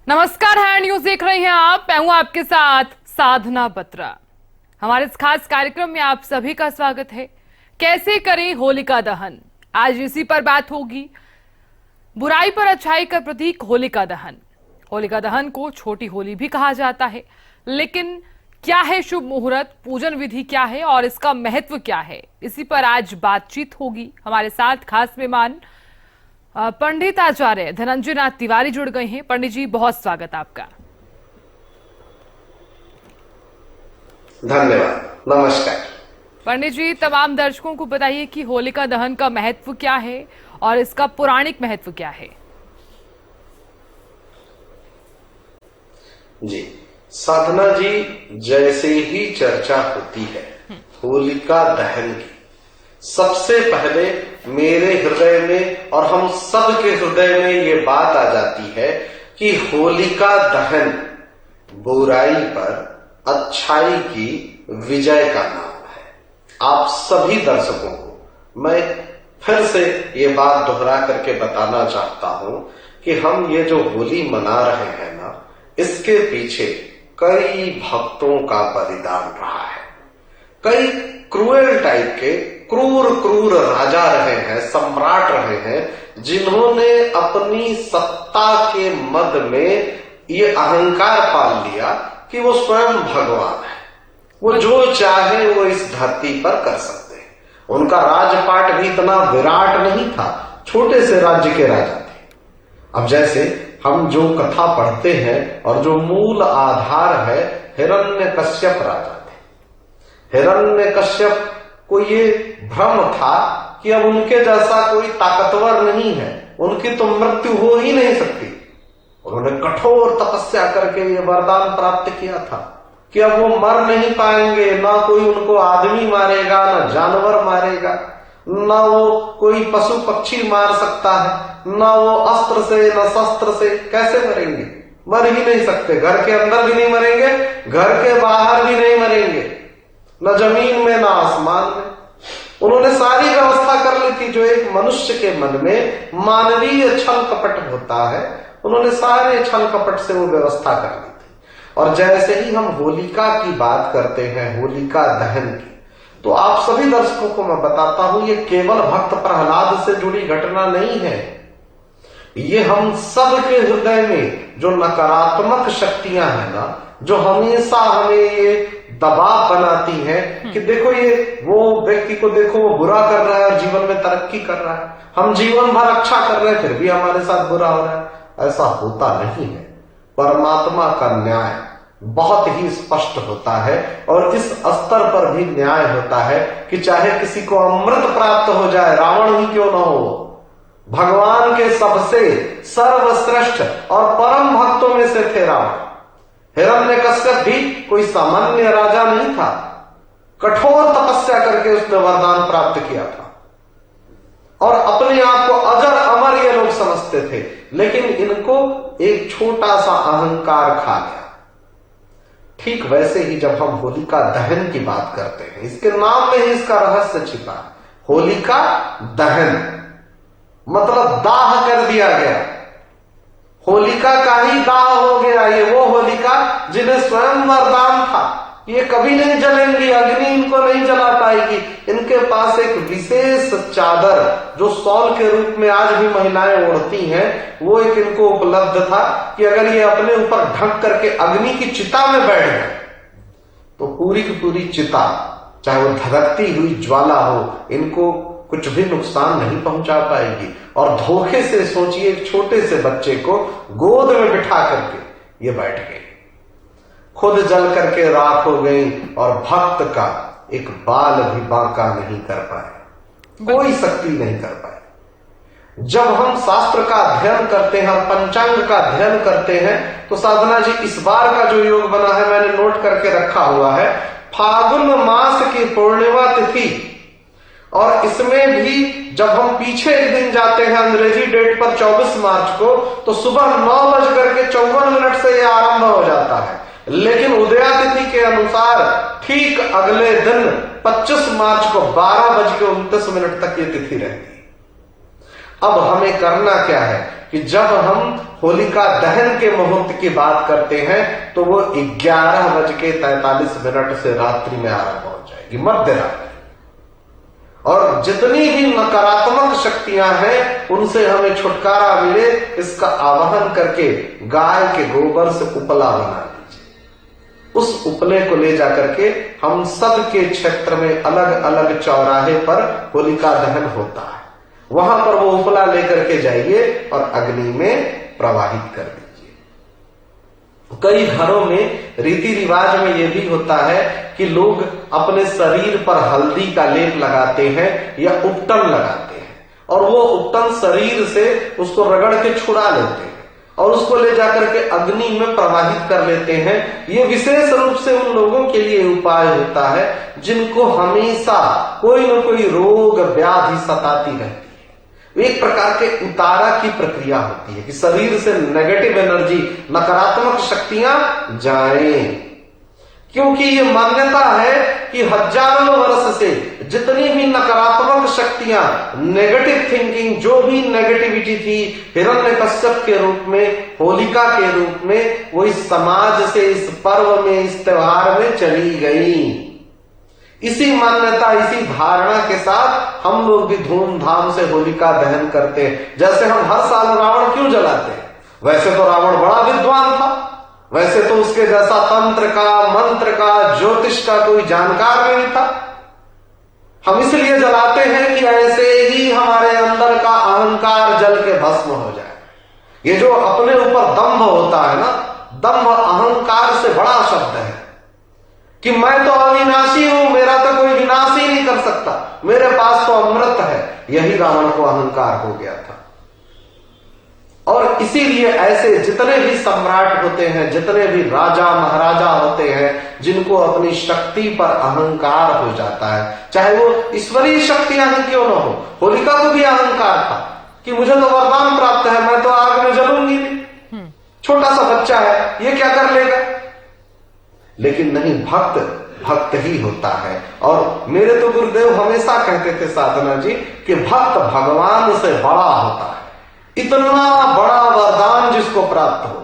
नमस्कार, hand news देख रहे हैं आप। मैं हूं आपके साथ साधना बत्रा। हमारे इस खास कार्यक्रम में आप सभी का स्वागत है। कैसे करें होलिका दहन, आज इसी पर बात होगी। बुराई पर अच्छाई का प्रतीक होलिका दहन। होलिका दहन को छोटी होली भी कहा जाता है, लेकिन क्या है शुभ मुहूर्त, पूजन विधि क्या है और इसका महत्व क्या है, इसी पर आज बातचीत होगी। हमारे साथ खास मेहमान पंडित आचार्य धनंजय नाथ तिवारी जुड़ गए हैं। पंडित जी, बहुत स्वागत आपका। धन्यवाद, नमस्कार। पंडित जी, तमाम दर्शकों को बताइए कि होलिका दहन का महत्व क्या है और इसका पौराणिक महत्व क्या है। जी, साधना जी, जैसे ही चर्चा होती है होलिका दहन की, सबसे पहले मेरे हृदय में और हम सब के हृदय में ये बात आ जाती है कि होलिका दहन बुराई पर अच्छाई की विजय का नाम है। आप सभी दर्शकों को मैं फिर से ये बात दोहरा करके बताना चाहता हूं कि हम ये जो होली मना रहे हैं ना, इसके पीछे कई भक्तों का बलिदान रहा है। कई क्रूएल टाइप के क्रूर राजा रहे हैं, सम्राट रहे हैं, जिन्होंने अपनी सत्ता के मद में ये अहंकार पाल लिया कि वो स्वयं भगवान है। वो जो चाहे वो इस धरती पर कर सकते हैं। उनका राजपाट भी इतना विराट नहीं था, छोटे से राज्य के राजा थे। अब जैसे हम जो कथा पढ़ते हैं और जो मूल आधार है, हिरण्यकश्यप राजा थे। हिरण्यकश्यप को ये भ्रम था कि अब उनके जैसा कोई ताकतवर नहीं है, उनकी तो मृत्यु हो ही नहीं सकती। उन्होंने कठोर तपस्या करके ये वरदान प्राप्त किया था कि अब वो मर नहीं पाएंगे, ना कोई उनको आदमी मारेगा, ना जानवर मारेगा, ना वो कोई पशु पक्षी मार सकता है, ना वो अस्त्र से ना शस्त्र से। कैसे मरेंगे? मर ही नहीं सकते। घर के अंदर भी नहीं मरेंगे, घर के बाहर भी नहीं मरेंगे, न जमीन में ना आसमान में। उन्होंने सारी व्यवस्था कर ली थी जो एक मनुष्य के मन में मानवीय छल कपट होता है, उन्होंने सारे छल कपट से वो व्यवस्था कर ली थी। और जैसे ही हम होलिका की बात करते हैं, होलिका दहन की, तो आप सभी दर्शकों को मैं बताता हूं, ये केवल भक्त प्रहलाद से जुड़ी घटना नहीं है। ये हम सब के हृदय में जो नकारात्मक शक्तियां हैं ना, जो हमेशा हमें ये दबाव बनाती है कि देखो ये वो व्यक्ति को देखो, वो बुरा कर रहा है और जीवन में तरक्की कर रहा है, हम जीवन भर अच्छा कर रहे हैं फिर भी हमारे साथ बुरा हो रहा है। ऐसा होता नहीं है। परमात्मा का न्याय बहुत ही स्पष्ट होता है और इस स्तर पर भी न्याय होता है कि चाहे किसी को अमृत प्राप्त हो जाए, रावण ही क्यों ना हो, भगवान के सबसे सर्वश्रेष्ठ और परम भक्तों में से थे रावण। हिरण्यकश्यप भी कोई सामान्य राजा नहीं था, कठोर तपस्या करके उसने वरदान प्राप्त किया था और अपने आप को अजर अमर ये लोग समझते थे। लेकिन इनको एक छोटा सा अहंकार खा गया। ठीक वैसे ही जब हम होलिका दहन की बात करते हैं, इसके नाम में ही इसका रहस्य छिपा है। होलिका दहन मतलब दाह कर दिया गया, होलिका का ही दाह हो गया। ये वो होलिका जिन्हें स्वयं वरदान था, ये कभी नहीं जलेंगी, अग्नि इनको नहीं जला पाएगी। इनके पास एक विशेष चादर जो शॉल के रूप में आज भी महिलाएं ओढ़ती हैं, वो एक इनको उपलब्ध था कि अगर ये अपने ऊपर ढक करके अग्नि की चिता में बैठ गए तो पूरी की पूरी चिता, चाहे वो धधकती हुई ज्वाला हो, इनको कुछ भी नुकसान नहीं पहुंचा पाएगी। और धोखे से सोचिए, एक छोटे से बच्चे को गोद में बिठा करके ये बैठ गए, खुद जल करके राख हो गई और भक्त का एक बाल भी बांका नहीं कर पाए, कोई शक्ति नहीं कर पाए। जब हम शास्त्र का अध्ययन करते हैं और पंचांग का अध्ययन करते हैं, तो साधना जी इस बार का जो योग बना है मैंने नोट करके रखा हुआ है, फागुन मास की पूर्णिमा तिथि। और इसमें भी जब हम पीछे एक दिन जाते हैं अंग्रेजी डेट पर 24 मार्च को, तो सुबह 9:54 से यह आरंभ हो जाता है। लेकिन उदयातिथि के अनुसार ठीक अगले दिन 25 मार्च को 12:29 तक ये तिथि रहती है। अब हमें करना क्या है कि जब हम होलिका दहन के मुहूर्त की बात करते हैं तो वो 11:43 से रात्रि में आरंभ हो जाएगी, मध्य रात्रि। और जितनी भी नकारात्मक शक्तियां हैं उनसे हमें छुटकारा मिले, इसका आवाहन करके गाय के गोबर से उपला बना लीजिए। उस उपले को ले जाकर के हम सब के क्षेत्र में अलग अलग चौराहे पर होलिका दहन होता है, वहां पर वो उपला लेकर के जाइए और अग्नि में प्रवाहित कर दीजिए। कई घरों में रीति रिवाज में यह भी होता है कि लोग अपने शरीर पर हल्दी का लेप लगाते हैं या उपटन लगाते हैं और वो उपटन शरीर से उसको रगड़ के छुड़ा लेते हैं और उसको ले जाकर के अग्नि में प्रवाहित कर लेते हैं। ये विशेष रूप से उन लोगों के लिए उपाय होता है जिनको हमेशा कोई न कोई रोग व्याधि सताती रहती है। एक प्रकार के उतारा की प्रक्रिया होती है कि शरीर से नेगेटिव एनर्जी, नकारात्मक शक्तियां जाएं। क्योंकि ये मान्यता है कि हजारों वर्ष से जितनी भी नकारात्मक शक्तियां, नेगेटिव थिंकिंग, जो भी नेगेटिविटी थी हिरण्यकश्यप के रूप में, होलिका के रूप में, वो इस समाज से, इस पर्व में, इस त्योहार में चली गई। इसी मान्यता, इसी धारणा के साथ हम लोग भी धूमधाम से होलिका दहन करते हैं। जैसे हम हर साल रावण क्यों जलाते हैं? वैसे तो रावण बड़ा विद्वान था, वैसे तो उसके जैसा तंत्र का, मंत्र का, ज्योतिष का कोई जानकार नहीं था। हम इसलिए जलाते हैं कि ऐसे ही हमारे अंदर का अहंकार जल के भस्म हो जाए। ये जो अपने ऊपर दंभ होता है ना, दंभ अहंकार से बड़ा शब्द है कि मैं तो अविनाशी हूं, मेरा तो कोई विनाश ही नहीं कर सकता, मेरे पास तो अमृत है। यही रावण को अहंकार हो गया था। और इसीलिए ऐसे जितने भी सम्राट होते हैं, जितने भी राजा महाराजा होते हैं, जिनको अपनी शक्ति पर अहंकार हो जाता है, चाहे वो ईश्वरीय शक्तियां ही क्यों न हो। होलिका को भी अहंकार था कि मुझे तो वरदान प्राप्त है, मैं तो आग में जलूंगी नहीं, छोटा सा बच्चा है, ये क्या कर लेगा। लेकिन नहीं, भक्त भक्त ही होता है। और मेरे तो गुरुदेव हमेशा कहते थे साधना जी कि भक्त भगवान से बड़ा होता है। इतना बड़ा वरदान जिसको प्राप्त हो,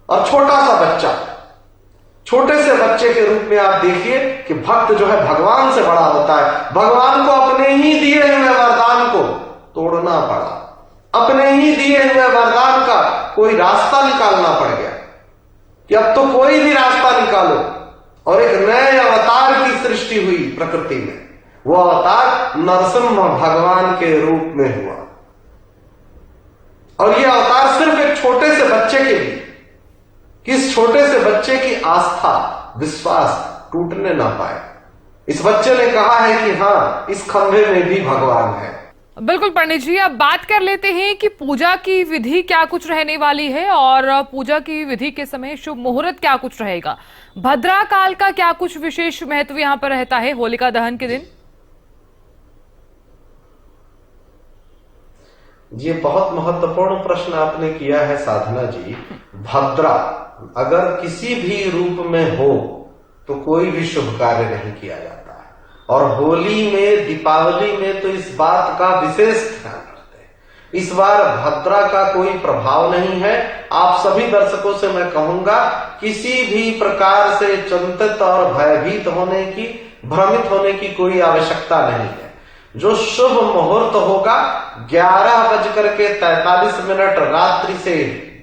और छोटा सा बच्चा, छोटे से बच्चे के रूप में आप देखिए कि भक्त जो है भगवान से बड़ा होता है। भगवान को अपने ही दिए हुए वरदान को तोड़ना पड़ा, अपने ही दिए हुए वरदान का कोई रास्ता निकालना पड़ गया कि अब तो कोई भी रास्ता निकालो, और एक नए अवतार की सृष्टि हुई प्रकृति में। वो अवतार नरसिंह भगवान के रूप में हुआ, और ये अवतार सिर्फ एक छोटे से बच्चे के लिए, कि इस छोटे से बच्चे की आस्था, विश्वास टूटने ना पाए। इस बच्चे ने कहा है कि हाँ, इस खंभे में भी भगवान है। बिल्कुल पंडित जी, अब बात कर लेते हैं कि पूजा की विधि क्या कुछ रहने वाली है और पूजा की विधि के समय शुभ मुहूर्त क्या कुछ रहेगा। भद्रा काल का क्या कुछ विशेष महत्व यहाँ पर रहता है होलिका दहन के दिन? ये बहुत महत्वपूर्ण प्रश्न आपने किया है साधना जी। भद्रा अगर किसी भी रूप में हो तो कोई भी शुभ कार्य नहीं किया जाता है, और होली में, दीपावली में तो इस बात का विशेष ध्यान रखते हैं। इस बार भद्रा का कोई प्रभाव नहीं है। आप सभी दर्शकों से मैं कहूंगा, किसी भी प्रकार से चिंतित और भयभीत होने की, भ्रमित होने की कोई आवश्यकता नहीं है। जो शुभ मुहूर्त होगा 11:43 रात्रि से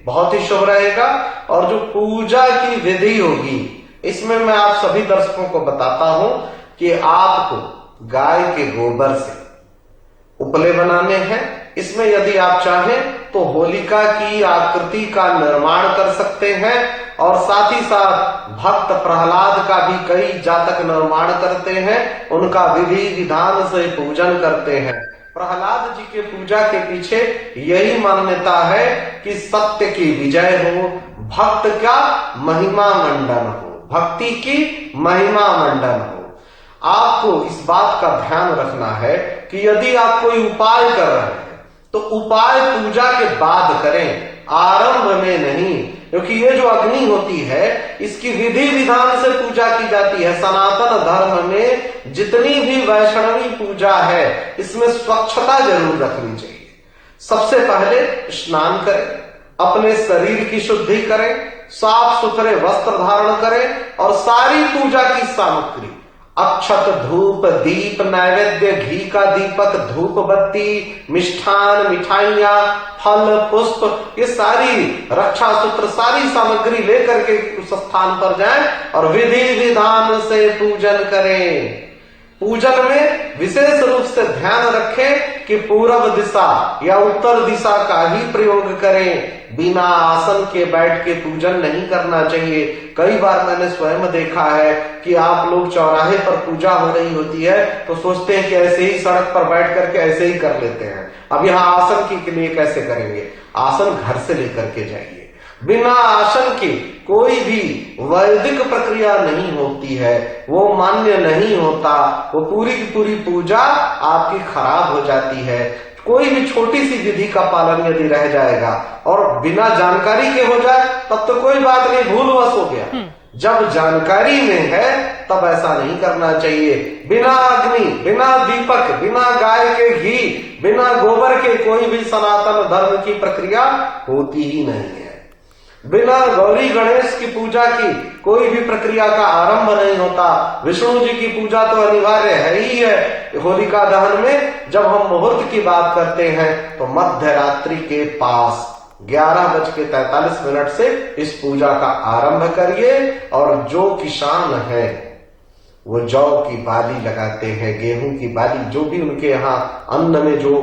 बहुत ही शुभ रहेगा, और जो पूजा की विधि होगी इसमें मैं आप सभी दर्शकों को बताता हूं कि आपको गाय के गोबर से उपले बनाने हैं। इसमें यदि आप चाहें तो होलिका की आकृति का निर्माण कर सकते हैं, और साथ ही साथ भक्त प्रहलाद का भी कई जातक निर्माण करते हैं, उनका विधि विधान से पूजन करते हैं। प्रहलाद जी के पूजा के पीछे यही मान्यता है कि सत्य की विजय हो, भक्त का महिमा मंडन हो, भक्ति की महिमा मंडन हो। आपको इस बात का ध्यान रखना है कि यदि आप कोई उपाय कर रहे हैं तो उपाय पूजा के बाद करें, आरंभ में नहीं। क्योंकि ये जो अग्नि होती है इसकी विधि विधान से पूजा की जाती है। सनातन धर्म में जितनी भी वैष्णवी पूजा है इसमें स्वच्छता जरूर रखनी चाहिए। सबसे पहले स्नान करें, अपने शरीर की शुद्धि करें, साफ सुथरे वस्त्र धारण करें और सारी पूजा की सामग्री अक्षत, धूप, दीप, नैवेद्य, घी का दीपक, धूप बत्ती, मिष्ठान, मिठाइयां, फल, पुष्प, ये सारी रक्षा सूत्र, सारी सामग्री लेकर के उस स्थान पर जाएं और विधि विधान से पूजन करें। पूजन में विशेष रूप से ध्यान रखें कि पूर्व दिशा या उत्तर दिशा का ही प्रयोग करें। बिना आसन के बैठ के पूजन नहीं करना चाहिए। कई बार मैंने स्वयं देखा है कि आप लोग चौराहे पर पूजा हो रही होती है तो सोचते हैं कि ऐसे ही सड़क पर बैठ करके ऐसे ही कर लेते हैं। अब यहाँ आसन के लिए कैसे करेंगे? आसन घर से लेकर के जाइए। बिना आसन के कोई भी वैदिक प्रक्रिया नहीं होती है, वो मान्य नहीं होता। वो पूरी की पूरी पूजा आपकी खराब हो जाती है। कोई भी छोटी सी विधि का पालन यदि रह जाएगा और बिना जानकारी के हो जाए तब तो कोई बात नहीं, भूलवश हो गया। जब जानकारी में है तब ऐसा नहीं करना चाहिए। बिना अग्नि, बिना दीपक, बिना गाय के घी, बिना गोबर के कोई भी सनातन धर्म की प्रक्रिया होती ही नहीं है। बिना गौरी गणेश की पूजा की कोई भी प्रक्रिया का आरंभ नहीं होता। विष्णु जी की पूजा तो अनिवार्य है ही है। होलिका दहन में जब हम मुहूर्त की बात करते हैं तो मध्य रात्रि के पास 11:43 से इस पूजा का आरंभ करिए। और जो किसान है वो जौ की बाली लगाते हैं, गेहूं की बाली, जो भी उनके यहाँ अन्न में जो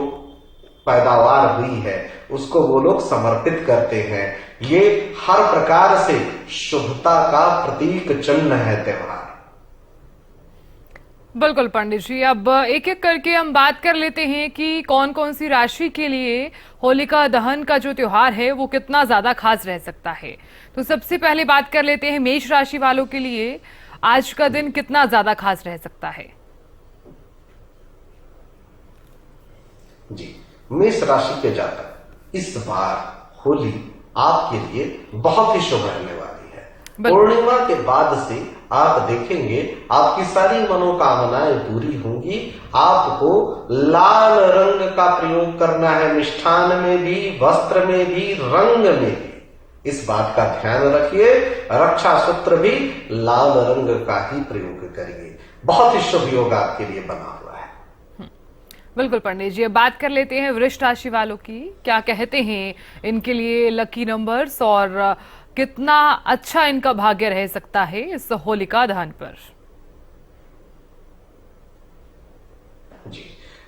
पैदावार हुई है उसको वो लोग समर्पित करते हैं। ये हर प्रकार से शुभता का प्रतीक चिन्ह है त्योहार। बिल्कुल पंडित जी, अब एक एक करके हम बात कर लेते हैं कि कौन कौन सी राशि के लिए होलिका दहन का जो त्योहार है वो कितना ज्यादा खास रह सकता है। तो सबसे पहले बात कर लेते हैं मेष राशि वालों के लिए आज का दिन कितना ज्यादा खास रह सकता है। जी, मेष राशि के जातक इस बार होली आपके लिए बहुत ही शुभ रहने वाली है। पूर्णिमा के बाद से आप देखेंगे आपकी सारी मनोकामनाएं पूरी होंगी। आपको लाल रंग का प्रयोग करना है, मिष्ठान में भी, वस्त्र में भी, रंग में भी। इस बात का ध्यान रखिए। रक्षा सूत्र भी लाल रंग का ही प्रयोग करिए। बहुत ही शुभ योग आपके लिए बना हुआ है। बिल्कुल पंडित जी, अब बात कर लेते हैं वृष राशि वालों की। क्या कहते हैं इनके लिए लकी नंबर्स और कितना अच्छा इनका भाग्य रह सकता है इस होलिका दहन पर? जी,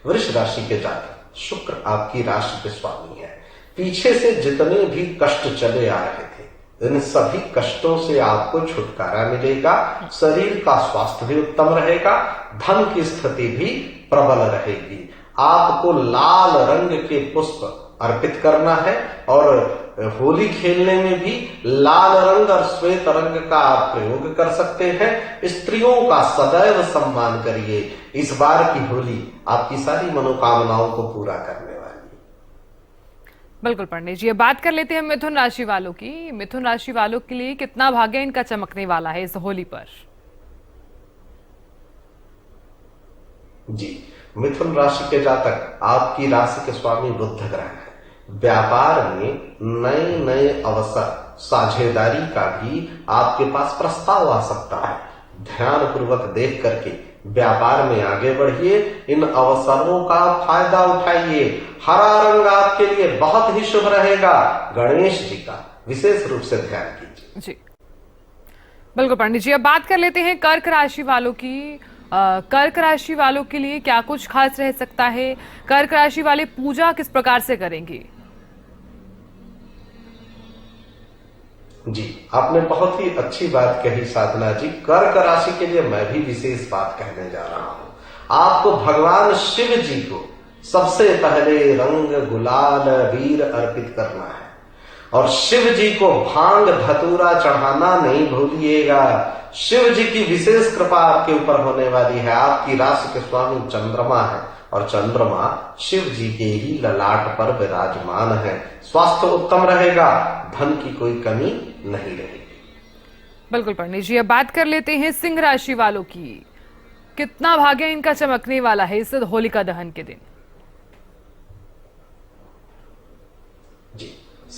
वृष राशि के जातक, शुक्र आपकी राशि के स्वामी है। पीछे से जितने भी कष्ट चले आ रहे थे इन सभी कष्टों से आपको छुटकारा मिलेगा। शरीर का स्वास्थ्य भी उत्तम रहेगा। धन की स्थिति भी प्रबल रहेगी। आपको लाल रंग के पुष्प अर्पित करना है और होली खेलने में भी लाल रंग और श्वेत रंग का आप प्रयोग कर सकते हैं। स्त्रियों का सदैव सम्मान करिए। इस बार की होली आपकी सारी मनोकामनाओं को पूरा करने वाली है। बिल्कुल पंडित जी, अब बात कर लेते हैं मिथुन राशि वालों की। मिथुन राशि वालों के लिए कितना भाग्य इनका चमकने वाला है इस होली पर? जी, मिथुन राशि के जातक आपकी राशि के स्वामी बुध ग्रह है। व्यापार में नए नए अवसर, साझेदारी का भी आपके पास प्रस्ताव आ सकता है। ध्यान पूर्वक देख करके व्यापार में आगे बढ़िए। इन अवसरों का फायदा उठाइए। हरा रंग आपके लिए बहुत ही शुभ रहेगा। गणेश जी का विशेष रूप से ध्यान कीजिए। जी बिल्कुल पंडित जी, अब बात कर लेते हैं कर्क राशि वालों की। कर्क राशि वालों के लिए क्या कुछ खास रह सकता है? कर्क राशि वाले पूजा किस प्रकार से करेंगे? जी, आपने बहुत ही अच्छी बात कही साधना जी। कर्क राशि के लिए मैं भी विशेष बात कहने जा रहा हूं। आपको भगवान शिव जी को सबसे पहले रंग, गुलाल, वीर अर्पित करना है और शिव जी को भांग धतूरा चढ़ाना नहीं भूलिएगा। शिव जी की विशेष कृपा आपके ऊपर होने वाली है। आपकी राशि के स्वामी चंद्रमा है और चंद्रमा शिव जी के ही ललाट पर विराजमान है। स्वास्थ्य उत्तम रहेगा। धन की कोई कमी नहीं रहेगी। बिल्कुल पंडित जी, अब बात कर लेते हैं सिंह राशि वालों की। कितना भाग्य इनका चमकने वाला है इस होलिका दहन के दिन?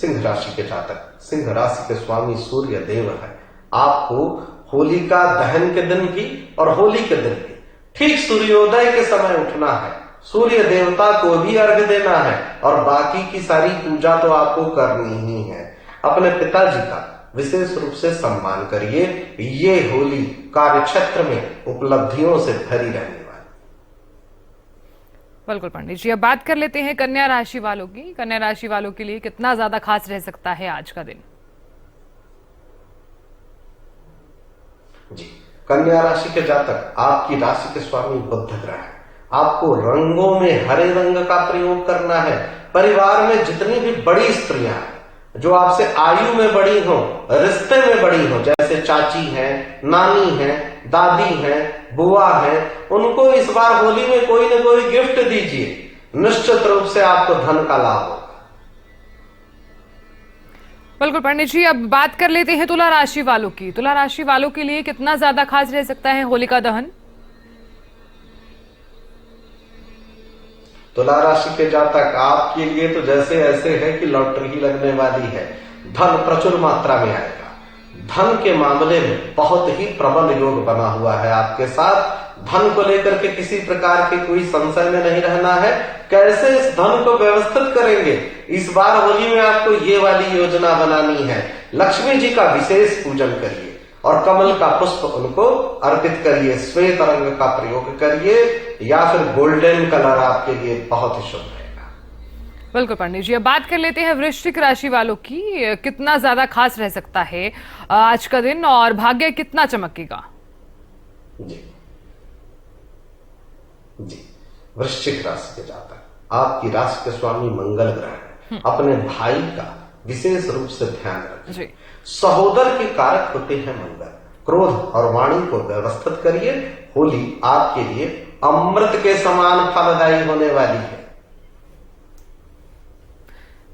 सिंह राशि के जातक, सिंह राशि के स्वामी सूर्य देव है। आपको होलिका दहन के दिन की और होली के दिन की ठीक सूर्योदय के समय उठना है, सूर्य देवता को भी अर्घ्य देना है और बाकी की सारी पूजा तो आपको करनी ही है। अपने पिताजी का विशेष रूप से सम्मान करिए। ये होली कार्य क्षेत्र में उपलब्धियों से भरी रहने वाली। बिल्कुल पंडित जी, अब बात कर लेते हैं कन्या राशि वालों की। कन्या राशि वालों के लिए कितना ज्यादा खास रह सकता है आज का दिन? जी, कन्या राशि के जातक, आपकी राशि के स्वामी बुध ग्रह है। आपको रंगों में हरे रंग का प्रयोग करना है। परिवार में जितनी भी बड़ी स्त्रियां हैं, जो आपसे आयु में बड़ी हो, रिश्ते में बड़ी हो, जैसे चाची हैं, नानी हैं, दादी हैं, बुआ हैं, उनको इस बार होली में कोई न कोई गिफ्ट दीजिए। निश्चित रूप से आपको धन का लाभ होगा। बिल्कुल पंडित जी, अब बात कर लेते हैं तुला राशि वालों की। तुला राशि वालों के लिए कितना ज्यादा खास रह सकता है होलिका दहन? तुला राशि के जातक, आपके लिए तो जैसे ऐसे है कि लॉटरी ही लगने वाली है। धन प्रचुर मात्रा में आएगा। धन के मामले में बहुत ही प्रबल योग बना हुआ है आपके साथ। धन को लेकर के किसी प्रकार के कोई संशय में नहीं रहना है। कैसे इस धन को व्यवस्थित करेंगे, इस बार होली में आपको ये वाली योजना बनानी है। लक्ष्मी जी का विशेष पूजन करिए और कमल का पुष्प उनको अर्पित करिए। श्वेत रंग का प्रयोग करिए या फिर गोल्डन कलर आपके लिए बहुत ही शुभ रहेगा। बिल्कुल पंडित जी, अब बात कर लेते हैं वृश्चिक राशि वालों की। कितना ज्यादा खास रह सकता है आज का दिन और भाग्य कितना चमकेगा? जी जी, वृश्चिक राशि के जातक, आपकी राशि के स्वामी मंगल ग्रह है। अपने भाई का विशेष रूप से ध्यान रखिए। सहोदर के कारक होते हैं मंगल। क्रोध और वाणी को व्यवस्थित करिए। होली आपके लिए अमृत के समान फलदायी होने वाली है।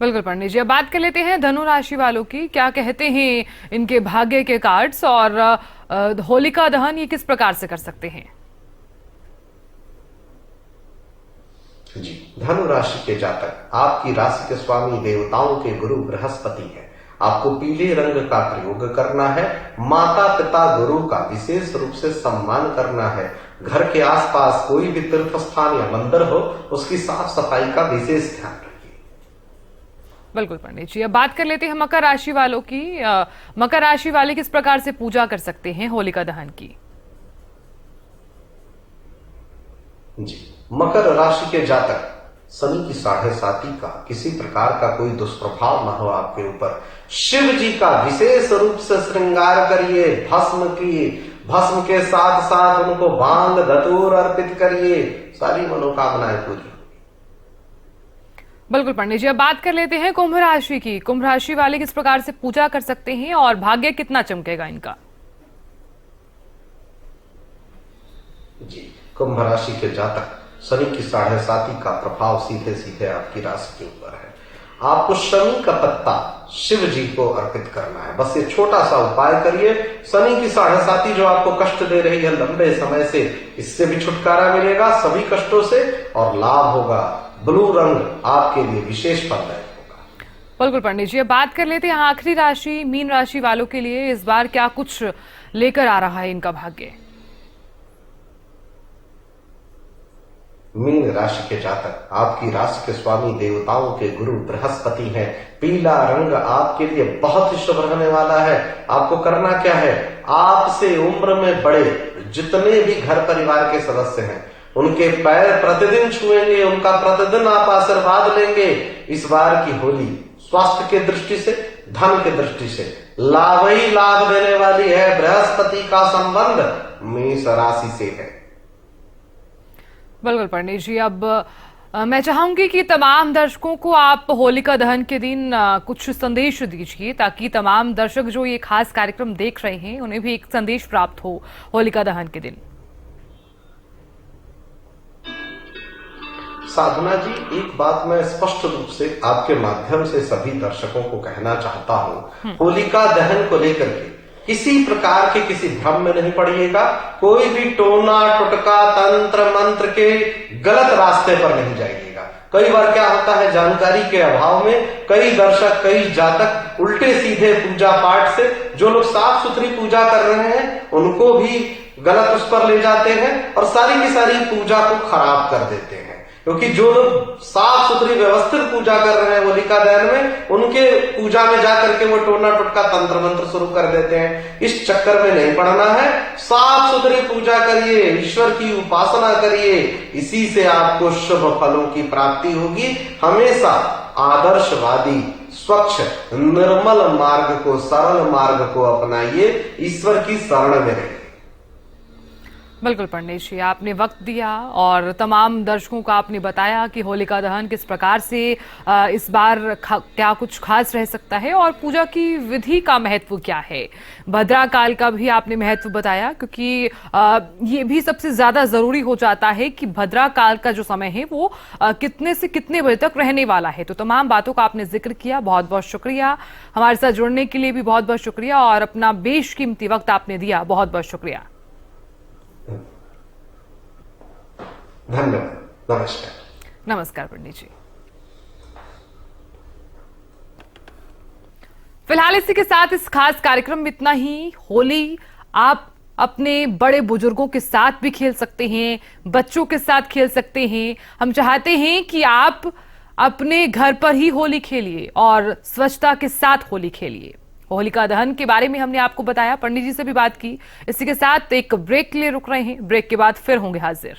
बिल्कुल पंडित जी, अब बात कर लेते हैं धनु राशि वालों की। क्या कहते हैं इनके भाग्य के कार्ड्स और होलिका दहन ये किस प्रकार से कर सकते हैं? जी, धनु राशि के जातक, आपकी राशि के स्वामी देवताओं के गुरु बृहस्पति है। आपको पीले रंग का प्रयोग करना है। माता पिता गुरु का विशेष रूप से सम्मान करना है। घर के आसपास कोई भी तीर्थ स्थान या मंदिर हो, उसकी साफ सफाई का विशेष ध्यान रखिए। बिल्कुल पंडित जी, अब बात कर लेते हैं मकर राशि वालों की। मकर राशि वाले किस प्रकार से पूजा कर सकते हैं होलिका दहन की? जी, मकर राशि के जातक, शनि की 7.5 का किसी प्रकार का कोई दुष्प्रभाव न हो आपके ऊपर। शिव जी का विशेष रूप से श्रृंगार करिए। भस्म के साथ साथ उनको भांग धतूर अर्पित करिए। सारी मनोकामनाएं पूरी होंगी। बिल्कुल पंडित जी, अब बात कर लेते हैं कुंभ राशि की। कुंभ राशि वाले किस प्रकार से पूजा कर सकते हैं और भाग्य कितना चमकेगा इनका? जी, कुंभ राशि के जातक, शनि की 7.5 का प्रभाव सीधे सीधे आपकी राशि के ऊपर है। आपको शनि का पत्ता शिव जी को अर्पित करना है। बस ये छोटा सा उपाय करिए। शनि की 7.5 जो आपको कष्ट दे रही है लंबे समय से, इससे भी छुटकारा मिलेगा सभी कष्टों से और लाभ होगा। ब्लू रंग आपके लिए विशेष फलदायक होगा। बिल्कुल पंडित जी, अब बात कर लेते हैं आखिरी राशि मीन राशि वालों के लिए। इस बार क्या कुछ लेकर आ रहा है इनका भाग्य? मीन राशि के जातक, आपकी राशि के स्वामी देवताओं के गुरु बृहस्पति हैं। पीला रंग आपके लिए बहुत ही शुभ रहने वाला है। आपको करना क्या है, आपसे उम्र में बड़े जितने भी घर परिवार के सदस्य हैं, उनके पैर प्रतिदिन छुएंगे, उनका प्रतिदिन आप आशीर्वाद लेंगे। इस बार की होली स्वास्थ्य की दृष्टि से, धन की दृष्टि से लाभ ही लाभ देने वाली है। बृहस्पति का संबंध मेष राशि से है। बिल्कुल पंडित जी, अब मैं चाहूंगी कि तमाम दर्शकों को आप होलिका दहन के दिन कुछ संदेश दीजिए, ताकि तमाम दर्शक जो ये खास कार्यक्रम देख रहे हैं उन्हें भी एक संदेश प्राप्त हो होलिका दहन के दिन। साधना जी, एक बात मैं स्पष्ट रूप से आपके माध्यम से सभी दर्शकों को कहना चाहता हूँ। होलिका दहन को लेकर के किसी प्रकार के किसी भ्रम में नहीं पड़िएगा। कोई भी टोना टुटका तंत्र मंत्र के गलत रास्ते पर नहीं जाइएगा। कई बार क्या होता है, जानकारी के अभाव में कई दर्शक, कई जातक उल्टे सीधे पूजा पाठ से जो लोग साफ सुथरी पूजा कर रहे हैं उनको भी गलत उस पर ले जाते हैं और सारी की सारी पूजा को खराब कर देते हैं। क्योंकि जो लोग साफ सुथरी व्यवस्थित पूजा कर रहे हैं होलिका दहन में, उनके पूजा में जाकर के वो टोना टोटका तंत्र मंत्र शुरू कर देते हैं। इस चक्कर में नहीं पड़ना है, साफ सुथरी पूजा करिए, ईश्वर की उपासना करिए, इसी से आपको शुभ फलों की प्राप्ति होगी। हमेशा आदर्शवादी, स्वच्छ, निर्मल मार्ग को, सरल मार्ग को अपनाइए, ईश्वर की शरण में रहिए। बिल्कुल पंडित जी, आपने वक्त दिया और तमाम दर्शकों को आपने बताया कि होलिका दहन किस प्रकार से इस बार क्या कुछ खास रह सकता है और पूजा की विधि का महत्व क्या है। भद्रा काल का भी आपने महत्व बताया, क्योंकि ये भी सबसे ज्यादा जरूरी हो जाता है कि भद्रा काल का जो समय है वो कितने से कितने बजे तक रहने वाला है। तो तमाम बातों का आपने जिक्र किया, बहुत बहुत शुक्रिया। हमारे साथ जुड़ने के लिए भी बहुत बहुत शुक्रिया और अपना बेशकीमती वक्त आपने दिया, बहुत बहुत शुक्रिया। धन्यवाद। नमस्कार। नमस्कार पंडित जी। फिलहाल इसी के साथ इस खास कार्यक्रम में इतना ही। होली आप अपने बड़े बुजुर्गों के साथ भी खेल सकते हैं, बच्चों के साथ खेल सकते हैं। हम चाहते हैं कि आप अपने घर पर ही होली खेलिए और स्वच्छता के साथ होली खेलिए। होलिका दहन के बारे में हमने आपको बताया, पंडित जी से भी बात की। इसी के साथ एक ब्रेक के लिए रुक रहे हैं, ब्रेक के बाद फिर होंगे हाजिर।